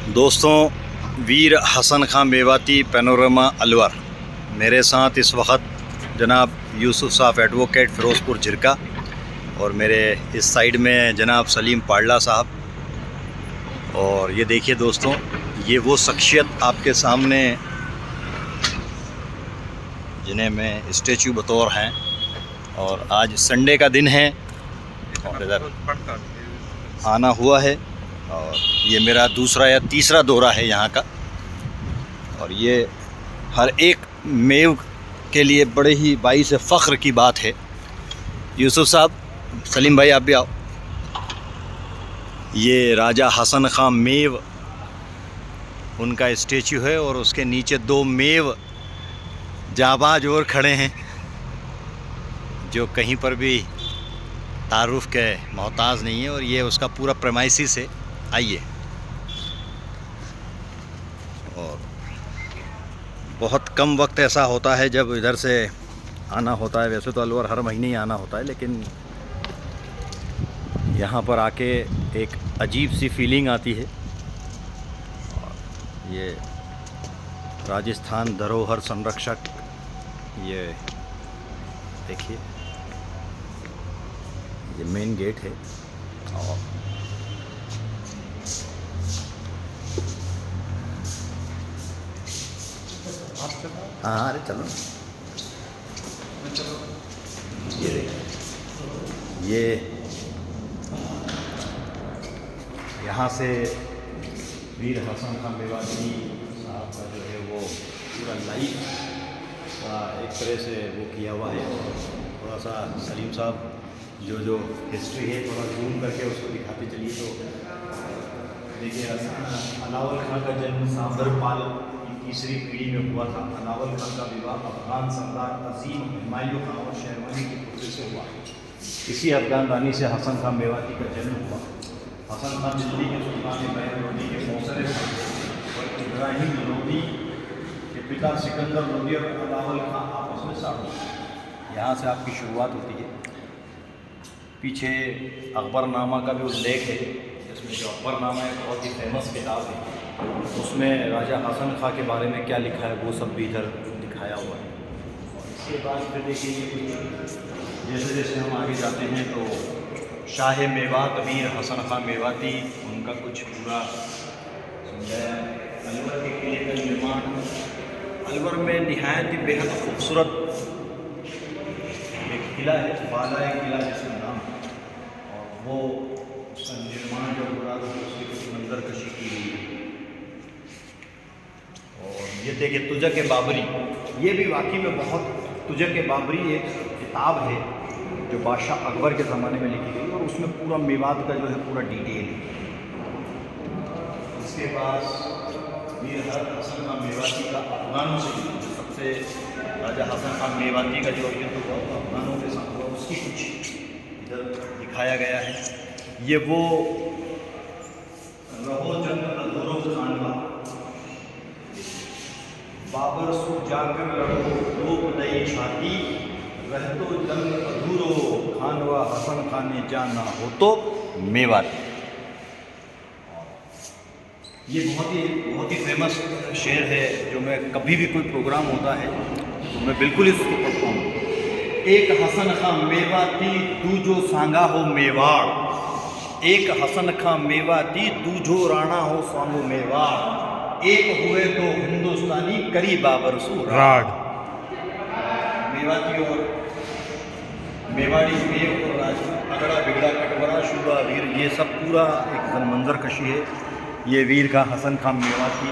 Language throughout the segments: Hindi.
दोस्तों, वीर हसन खां मेवाती पैनोरमा अलवर। मेरे साथ इस वक्त जनाब यूसुफ साहब एडवोकेट फ़िरोज़पुर झिरका और मेरे इस साइड में जनाब सलीम पाडला साहब। और ये देखिए दोस्तों, ये वो शख्सियत आपके सामने जिन्हें मैं स्टैचू बतौर हैं। और आज संडे का दिन है और इधर आना हुआ है और ये मेरा दूसरा या तीसरा दौरा है यहाँ का। और ये हर एक मेव के लिए बड़े ही बाईस फ़ख्र की बात है। यूसुफ साहब, सलीम भाई आप भी आओ। ये राजा हसन खां मेव उनका स्टेचू है और उसके नीचे दो मेव जाबाज और खड़े हैं जो कहीं पर भी तारुफ के मोहताज नहीं है। और ये उसका पूरा प्रेमाइसिस है। आइए। और बहुत कम वक्त ऐसा होता है जब इधर से आना होता है। वैसे तो अलवर हर महीने ही आना होता है, लेकिन यहाँ पर आके एक अजीब सी फीलिंग आती है। ये राजस्थान धरोहर संरक्षक, ये देखिए, ये मेन गेट है। और हाँ, अरे चलो। ये देखिए, ये यहाँ से वीर हसन खां मेवाती साहब का जो है वो पूरा लाइव का एक तरह से वो किया हुआ है। और थोड़ा सा सलीम साहब जो हिस्ट्री है थोड़ा जूम करके उसको दिखाते चलिए। तो देखिए, अलावल खां का जन्म सांबर पाल की तीसरी पीढ़ी में हुआ था। अलावल खां का विवाह अफगान सरदार अजीम हुमायूं खां और शेरवानी की पुत्री से हुआ। इसी अफगान रानी से हसन खां मेवाती का जन्म हुआ। हसन खां दिल्ली के सुल्तान महर लोधी के मौसरे और इब्राहिम लोधी के पिता सिकंदर लोधी और अलावल खां आपस में साड़ू। यहाँ से आपकी शुरुआत होती है। पीछे अकबरनामा का भी उल्लेख है, जिसमें जो अकबरनामा एक बहुत ही फेमस किताब है, उसमें राजा हसन खां के बारे में क्या लिखा है वो सब भी इधर दिखाया हुआ है। और इसके बाद फिर देखिए, जैसे जैसे हम आगे जाते हैं तो शाह मेवात वीर हसन खां मेवाती, उनका कुछ पूरा समझाया। अलवर के किले का निर्माण, अलवर में निहायत ही बेहद खूबसूरत एक किला है, बाला किला जिसका नाम है। और वो उसका निर्माण जो हो रहा था उसकी कुछ मंजरकशी की गई है। और ये देखिए तुजक बाबरी, ये भी वाकई में बहुत, तुजक बाबरी एक किताब है जो बादशाह अकबर के ज़माने में लिखी गई और उसमें पूरा मेवात का जो है पूरा डिटेल है। इसके बाद वीर हसन खां मेवाती का अफगानों से सबसे, राजा हसन खां मेवाती का जो युद्ध हुआ तो अफगानों के साथ हुआ, उसकी कुछ इधर दिखाया गया है। ये वो रहो जंग अधूरो खानवा, बाबर सु जाकर लड़ो रूप दई छाती, रहतो जंग अधूरो खानवा, हसन खान ने जाना हो तो मेवाती। ये बहुत ही फेमस शेर है जो मैं कभी भी कोई प्रोग्राम होता है तो मैं बिल्कुल इसको पढ़ता हूँ। एक हसन खां मेवाती दूजो सांगा हो मेवाड़, एक हसन खां मेवाती दूजो राणा हो सांगो मेवाड़, एक हुए तो हिंदुस्तानी करी बाबर सु राग। मेवाती और मेवाड़ी मेव और राज, अगड़ा बिगड़ा कटवरा शूरा वीर, ये सब पूरा एक मंजर कशी है। ये वीर का हसन खां मेवाती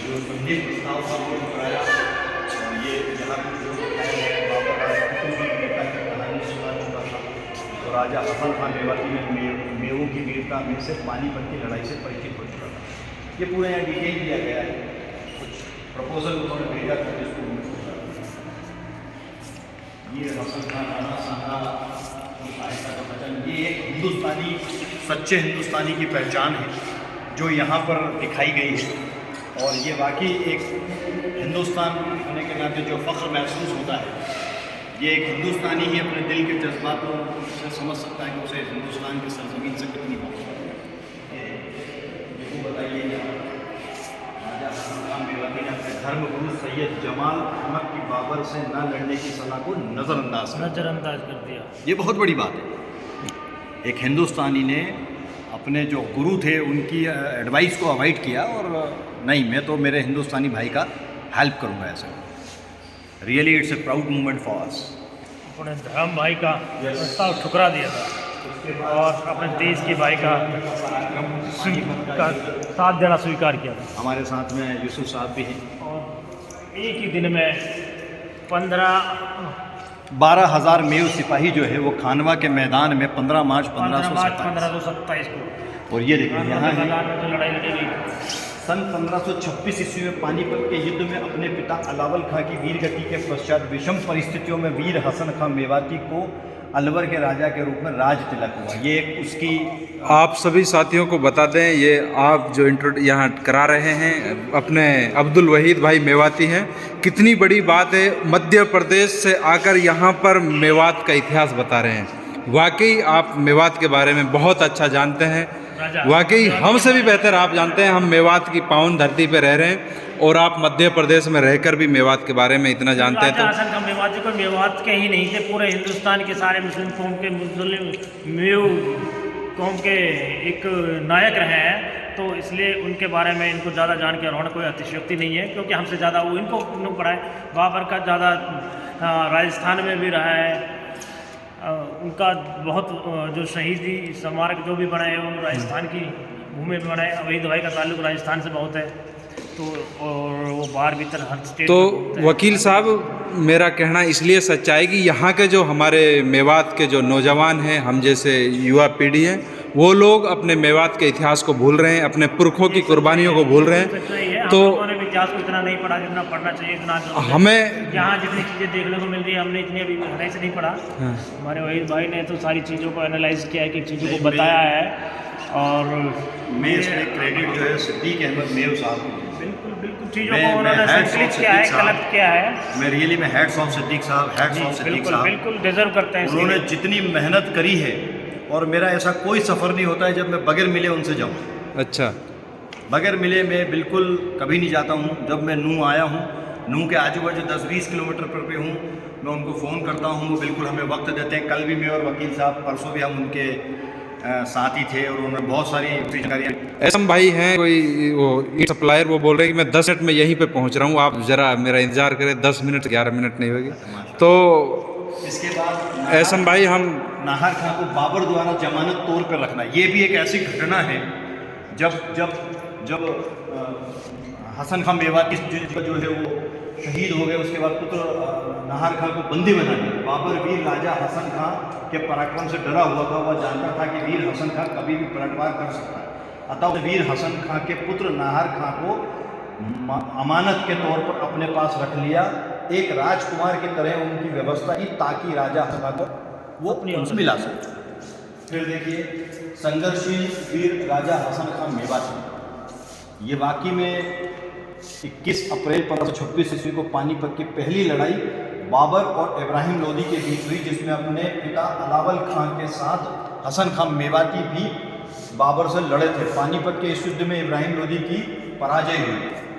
जो संगीत प्रस्ताव का वो कराया। और ये यहाँ पर जो बाबर नेता की कहानी सुना चुका था। तो राजा हसन खां मेवाती में मेवों की वीरता में से पानीपत की लड़ाई से परिचित हो चुका था। ये पूरा यहाँ डिटेल दिया गया है। कुछ प्रपोजल उन्होंने भेजा था जिसको ये हसन खां राणा सांगा सहायता का वचन, ये एक हिंदुस्तानी, सच्चे हिंदुस्तानी की पहचान है जो यहाँ पर दिखाई गई है। और ये वाकई एक हिंदुस्तान होने के नाते जो फ़ख्र महसूस होता है, ये एक हिंदुस्तानी ही अपने दिल के जज्बातों से समझ सकता है कि उसे हिंदुस्तान की सरजमीन से कितनी मोहब्बत है। ये बताइए। धर्मगुरु सैयद जमाल अहमद की बाबर से न लड़ने की सलाह को नज़रअंदाज कर दिया। ये बहुत बड़ी बात है। एक हिंदुस्तानी ने अपने जो गुरु थे उनकी एडवाइस को अवॉइड किया और नहीं, मैं तो मेरे हिंदुस्तानी भाई का हेल्प करूँगा। ऐसे really it's a proud moment for us. अपने धर्म भाई का प्रस्ताव ठुकरा दिया था और अपने देश के भाई का साथ देना स्वीकार किया था। हमारे साथ में यूसुफ साहब भी हैं। और एक ही दिन में 12,000 मेव सिपाही जो है वो खानवा के मैदान में 15 मार्च 1527 को, और ये देखिए यहाँ है मैदान में जो लड़ाई लड़ी गई सन 1526 ईस्वी में पानीपत के युद्ध में अपने पिता अलावल खां की वीर गति के पश्चात विषम परिस्थितियों में वीर हसन खां मेवाती को अलवर के राजा के रूप में राज तिलक हुआ। ये एक उसकी। आप सभी साथियों को बता दें, ये आप जो यहाँ करा रहे हैं अपने अब्दुल वहीद भाई मेवाती हैं। कितनी बड़ी बात है, मध्य प्रदेश से आकर यहाँ पर मेवात का इतिहास बता रहे हैं। वाकई आप मेवात के बारे में बहुत अच्छा जानते हैं। वाकई हमसे भी बेहतर आप जानते हैं। हम मेवात की पावन धरती पर रह रहे हैं और आप मध्य प्रदेश में रहकर भी मेवात के बारे में इतना जानते हैं। तो हसन खां मेवाती को मेवात के ही नहीं थे, पूरे हिंदुस्तान के सारे मुस्लिम कौम के मेव कौम के एक नायक रहे हैं, तो इसलिए उनके बारे में इनको ज़्यादा जान के रहना कोई अतिशयोक्ति नहीं है, क्योंकि हमसे ज़्यादा वो इनको पढ़ा है। बाबर का ज़्यादा राजस्थान में भी रहा है। उनका बहुत जो शहीदी स्मारक जो भी बनाए वो राजस्थान की भूमि में बनाए। वहीद भाई का ताल्लुक राजस्थान से बहुत है, तो और वो बाहर भीतर हर स्टेट। तो वकील साहब, मेरा कहना इसलिए सच्चा है कि यहाँ के जो हमारे मेवात के जो नौजवान हैं, हम जैसे युवा पीढ़ी है, वो लोग अपने मेवात के इतिहास को भूल रहे हैं, अपने पुरखों की कुर्बानियों को भूल रहे हैं। तो हमने भी इतिहास को इतना नहीं पढ़ा जितना पढ़ना चाहिए। इतना हमें यहाँ जितनी चीज़ें देखने को मिल रही है हमने इतनी अभी गहराई से नहीं पढ़ा। हमारे वहीद भाई ने तो सारी चीज़ों को एनालाइज किया है, कि चीज़ों को बताया है। और मैं इसमें क्रेडिट जो है सिद्दीक अहमद मेव साहब को। बिल्कुल चीज़ों को उन्होंने संकलित किया है, कलेक्ट किया है। मैं रियली में हैट्स ऑफ सिद्दीक साहब, हैट्स ऑफ सिद्दीक साहब। बिल्कुल डिजर्व करते हैं। उन्होंने जितनी मेहनत करी है, और मेरा ऐसा कोई सफ़र नहीं होता है जब मैं बगैर मिले उनसे जाऊँ। अच्छा, बगैर मिले मैं बिल्कुल कभी नहीं जाता हूँ। जब मैं नूह आया हूँ, नूह के आजू बाजू 10-20 किलोमीटर पर पे हूँ, मैं उनको फ़ोन करता हूँ, वो बिल्कुल हमें वक्त देते हैं। कल भी मैं और वकील साहब, परसों भी हम उनके साथ ही थे, और उन्होंने बहुत सारी जानकारियाँ। एसएम भाई हैं कोई वो सप्लायर, वो बोल रहे हैं कि मैं 10 मिनट में यहीं पे पहुंच रहा हूं, आप ज़रा मेरा इंतज़ार करें। 10 मिनट 11 मिनट नहीं होगी। तो इसके बाद एसएम भाई, हम नाहर खां को बाबर द्वारा जमानत तौर पर रखना, ये भी एक ऐसी घटना है जब जब जब हसन खां मेवाती जो है वो शहीद हो गए, उसके बाद पुत्र नाहर खां को बंदी बना दिया। बाबर वीर राजा हसन खां के पराक्रम से डरा हुआ था। वह जानता था कि वीर हसन खां कभी भी पलटवार कर सकता है। अतः वीर हसन खां के पुत्र नाहर खां को अमानत के तौर पर अपने पास रख लिया। एक राजकुमार की तरह उनकी व्यवस्था की, ताकि राजा हसन खां को वो अपनी मिला सके। फिर देखिए, संघर्षशील वीर राजा हसन खां मेवाती, ये वाकई में 21 अप्रैल 1526 ईस्वी को पानीपत की पहली लड़ाई बाबर और इब्राहिम लोदी के बीच हुई, जिसमें अपने पिता अलावल खां के साथ हसन खां मेवाती भी बाबर से लड़े थे। पानीपत के इस युद्ध में इब्राहिम लोदी की पराजय हुई।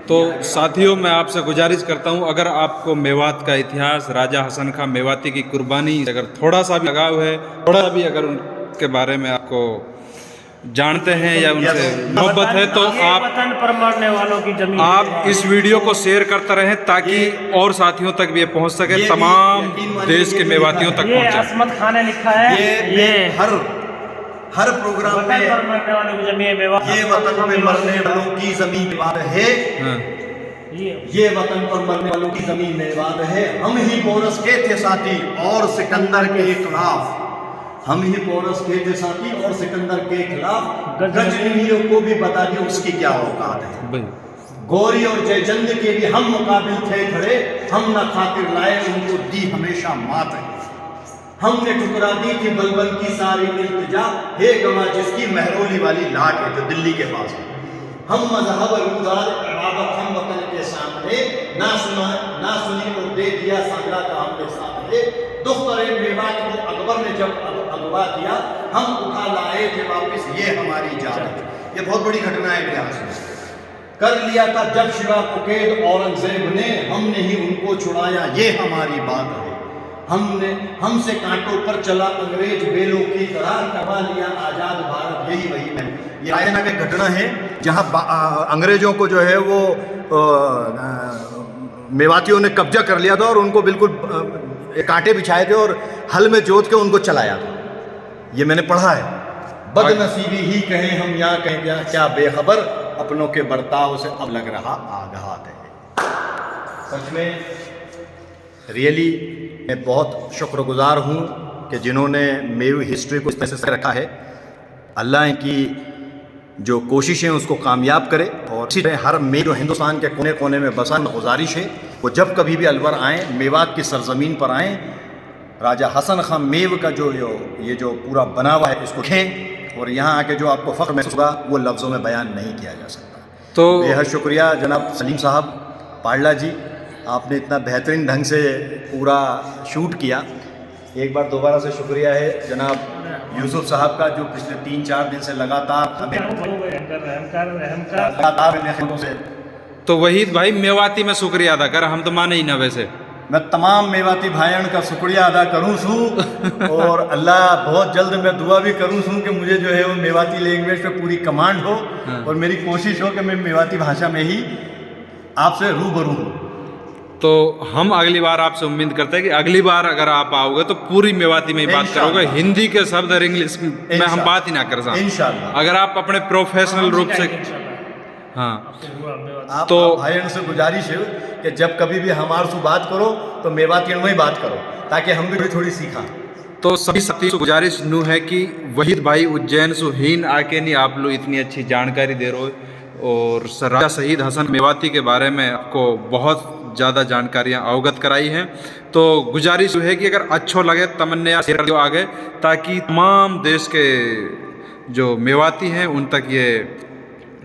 तो साथियों, मैं आपसे गुजारिश करता हूं, अगर आपको मेवात का इतिहास, राजा हसन खां मेवाती की कुर्बानी, अगर थोड़ा सा भी लगाव है, थोड़ा सा भी अगर उनके बारे में आपको जानते हैं या उनसे मोहब्बत है, तो आप वतन पर मरने वालों की जमीन, आप इस वीडियो को शेयर करते रहें, ताकि और साथियों तक भी ये पहुंच सके, तमाम देश के मेवातियों तक ये पहुंचे। असमत खान ने लिखा है। ये हर प्रोग्राम वतन पर मरने वालों की जमीन मेवात, ये वतन पे मरने वालों की जमीन मेवात है। ये वतन पर मरने वालों की जमीन मेवात है। हम ही पोरस के थे साथी और सिकंदर के खिलाफ, हम ही पोरस के थे साथी और सिकंदर के खिलाफ गजनीयों को भी बता दिया उसकी क्या औकात है। गौरी और जयचंद के भी हम मुकाबिल थे खड़े, हम न खातिर लाए उनको दी हमेशा मात है। हमने ठुकरा दी थी बलबल की सारी इल्तिजा, हे गवा जिसकी महरौली वाली लाट है, जो दिल्ली के पास है। हम मजहब रूदार इबादत हम वतन के सामने, ना सुनी और दे दिया सांगा का हमने सामने। दुख्तरे मेवात को अकबर ने जब अगवा किया, हम उठा लाए थे वापस ये हमारी जान है। ये बहुत बड़ी घटना है इतिहास में। कर लिया था जब शिवा को कैद औरंगजेब ने, हमने ही उनको छुड़ाया ये हमारी बात है। हमसे कांटों पर चला अंग्रेज बेलों की तरह, करवा लिया आज़ाद भारत यही वही है। ये रायना की घटना है जहाँ अंग्रेजों को जो है वो मेवातियों ने कब्जा कर लिया था और उनको बिल्कुल कांटे बिछाए थे और हल में जोत के उनको चलाया था। ये मैंने पढ़ा है। बदनसीबी ही कहें हम यहाँ कहें क्या बेखबर, अपनों के बर्ताव से अब लग रहा आघात है। सच में रियली मैं बहुत शुक्रगुजार हूँ कि जिन्होंने मेरी हिस्ट्री को इस तरह से रखा है। अल्लाह की जो कोशिशें उसको कामयाब करे और इसी तरह हर जो हिंदुस्तान के कोने कोने में बसा गुजारिश है वो जब कभी भी अलवर आएँ, मेवात की सरजमीन पर आएँ, राजा हसन खां मेव का ये जो पूरा बना हुआ है इसको देखें और यहाँ आके जो आपको फ़ख्र महसूस होगा वो लफ्ज़ों में बयान नहीं किया जा सकता। तो बेहद शुक्रिया जनाब सलीम साहब पाडला जी, आपने इतना बेहतरीन ढंग से पूरा शूट किया। एक बार दोबारा से शुक्रिया है जनाब यूसुफ साहब का जो पिछले 3-4 दिन से लगातार से। तो वहीद भाई मेवाती में शुक्रिया अदा कर, हम तो माने ही ना। वैसे मैं तमाम मेवाती भाइयों का शुक्रिया अदा करूँ सूँ और अल्लाह बहुत जल्द मैं दुआ भी करूँ सूँ कि मुझे जो है वो मेवाती लैंग्वेज पे पूरी कमांड हो और मेरी कोशिश हो कि मैं मेवाती भाषा में ही आपसे रूबरू हूँ। तो हम अगली बार आपसे उम्मीद करते हैं कि अगली बार अगर आप आओगे तो पूरी मेवाती में ही बात करोगे, हिंदी के शब्द और इंग्लिश में हम बात ही ना कर सकते इंशाअल्लाह। अगर आप अपने प्रोफेशनल रूप से हाँ तो भाइयों से गुजारिश है कि जब कभी भी हमारे से बात करो तो मेवातियों में ही बात करो ताकि हम भी थोड़ी सीखा। तो सभी साथी से गुजारिश नू है कि वहीद भाई उज्जैन सुहीन आके नहीं आप लोग इतनी अच्छी जानकारी दे रहे हो और राजा शहीद हसन मेवाती के बारे में आपको बहुत ज़्यादा जानकारियाँ अवगत कराई हैं। तो गुजारिश है कि अगर अच्छो लगे तमन्ना शेयर कर दो आगे ताकि तमाम देश के जो मेवाती हैं उन तक ये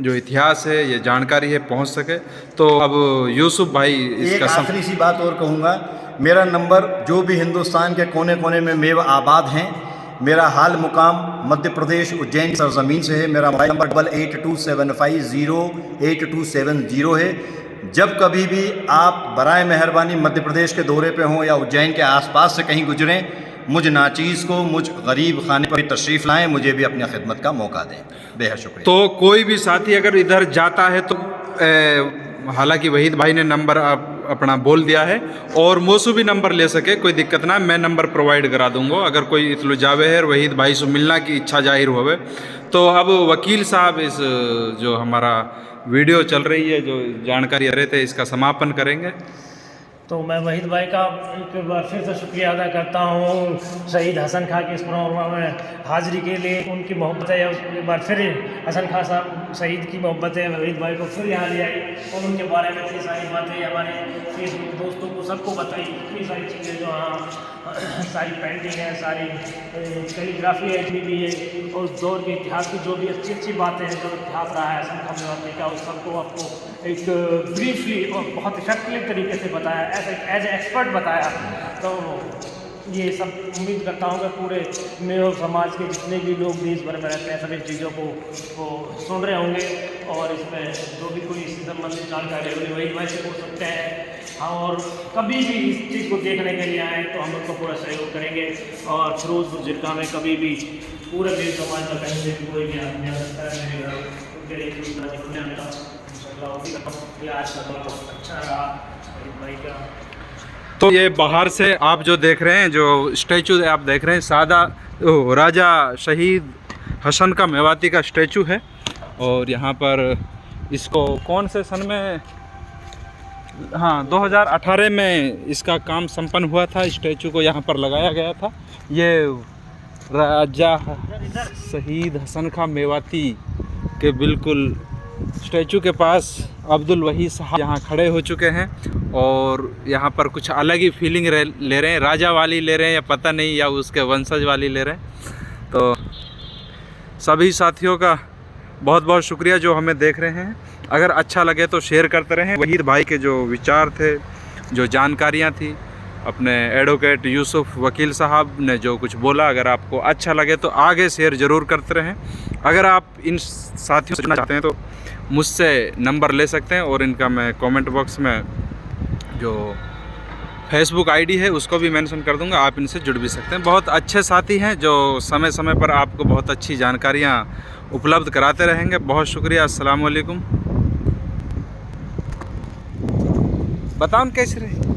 जो इतिहास है ये जानकारी है पहुंच सके। तो अब यूसुफ भाई इसका आखिरी सी बात और कहूँगा, मेरा नंबर जो भी हिंदुस्तान के कोने कोने में मेवा आबाद हैं, मेरा हाल मुकाम मध्य प्रदेश उज्जैन सरजमीन से है। मेरा मोबाइल नंबर 8827508270 है। जब कभी भी आप बराए मेहरबानी मध्य प्रदेश के दौरे पे हों या उज्जैन के आसपास से कहीं गुजरें, मुझ नाचीज़ को मुझ गरीब खाने पर तशरीफ़ लाएं, मुझे भी अपनी खिदमत का मौका दें। बेहद शुक्रिया। तो कोई भी साथी अगर इधर जाता है तो हालांकि वहीद भाई ने नंबर अपना बोल दिया है और मौसू भी नंबर ले सके, कोई दिक्कत ना, मैं नंबर प्रोवाइड करा दूंगा अगर कोई इतलो जावे है वहीद भाई से मिलना की इच्छा जाहिर होवे। तो अब वकील साहब इस जो हमारा वीडियो चल रही है जो जानकारी दे रहे थे इसका समापन करेंगे। तो मैं वहीद भाई का एक बार फिर से शुक्रिया अदा करता हूँ शहीद हसन खां के इस प्रोग्राम में हाज़िरी के लिए। उनकी मोहब्बत है, एक बार फिर हसन खां साहब शहीद की मोहब्बत है, वहीद भाई को फिर यहाँ ले आई और उनके बारे में इतनी सारी बातें हमारे फेसबुक दोस्तों को सबको बताई। इतनी सारी चीज़ें जो हाँ सारी पेंटिंग है, सारी कैलीग्राफी है इतनी भी है और उस दौर के इतिहास की जो भी अच्छी अच्छी बातें हैं, जो इतिहास रहा है हसन खां मेवाती का, उस सबको आपको एक ब्रीफली और बहुत इफेक्टिव तरीके से बताया, एज ए एक्सपर्ट बताया। तो ये सब उम्मीद करता हूँ कि पूरे मेव समाज के जितने भी लोग देश भर में रहते हैं सभी चीज़ों को सुन रहे होंगे और इसमें जो भी कोई इससे संबंधित जानकारी होगी वही भाई से पूछ सकते हैं। हाँ, और कभी भी इस चीज़ को देखने के लिए आएँ तो हम उनको पूरा सहयोग करेंगे और फिरोजपुर जिला में कभी भी पूरे देश समाज में कहीं से कोई भी आदमी आ सकता है, मेरे घर उनके लिए आज का बहुत अच्छा रहा भाई का। तो ये बाहर से आप जो देख रहे हैं, जो स्टैचू आप देख रहे हैं, सादा राजा शहीद हसन का मेवाती का स्टैचू है और यहाँ पर इसको कौन से सन में, हाँ 2018 में इसका काम संपन्न हुआ था। स्टैचू को यहाँ पर लगाया गया था। ये राजा शहीद हसन खां मेवाती के बिल्कुल स्टैचू के पास अब्दुल वहीद साहब यहाँ खड़े हो चुके हैं और यहाँ पर कुछ अलग ही फीलिंग ले रहे हैं, राजा वाली ले रहे हैं या पता नहीं, या उसके वंशज वाली ले रहे हैं। तो सभी साथियों का बहुत बहुत शुक्रिया जो हमें देख रहे हैं। अगर अच्छा लगे तो शेयर करते रहें। वहीद भाई के जो विचार थे, जो जानकारियाँ थी, अपने एडवोकेट यूसुफ वकील साहब ने जो कुछ बोला, अगर आपको अच्छा लगे तो आगे शेयर ज़रूर करते रहें। अगर आप इन साथियों से जुड़ना चाहते हैं तो मुझसे नंबर ले सकते हैं, और इनका मैं कमेंट बॉक्स में जो फेसबुक आईडी है उसको भी मेंशन कर दूंगा, आप इनसे जुड़ भी सकते हैं। बहुत अच्छे साथी हैं जो समय समय पर आपको बहुत अच्छी जानकारियाँ उपलब्ध कराते रहेंगे। बहुत शुक्रिया। अस्सलाम वालेकुम। बताओ कैसे रहे।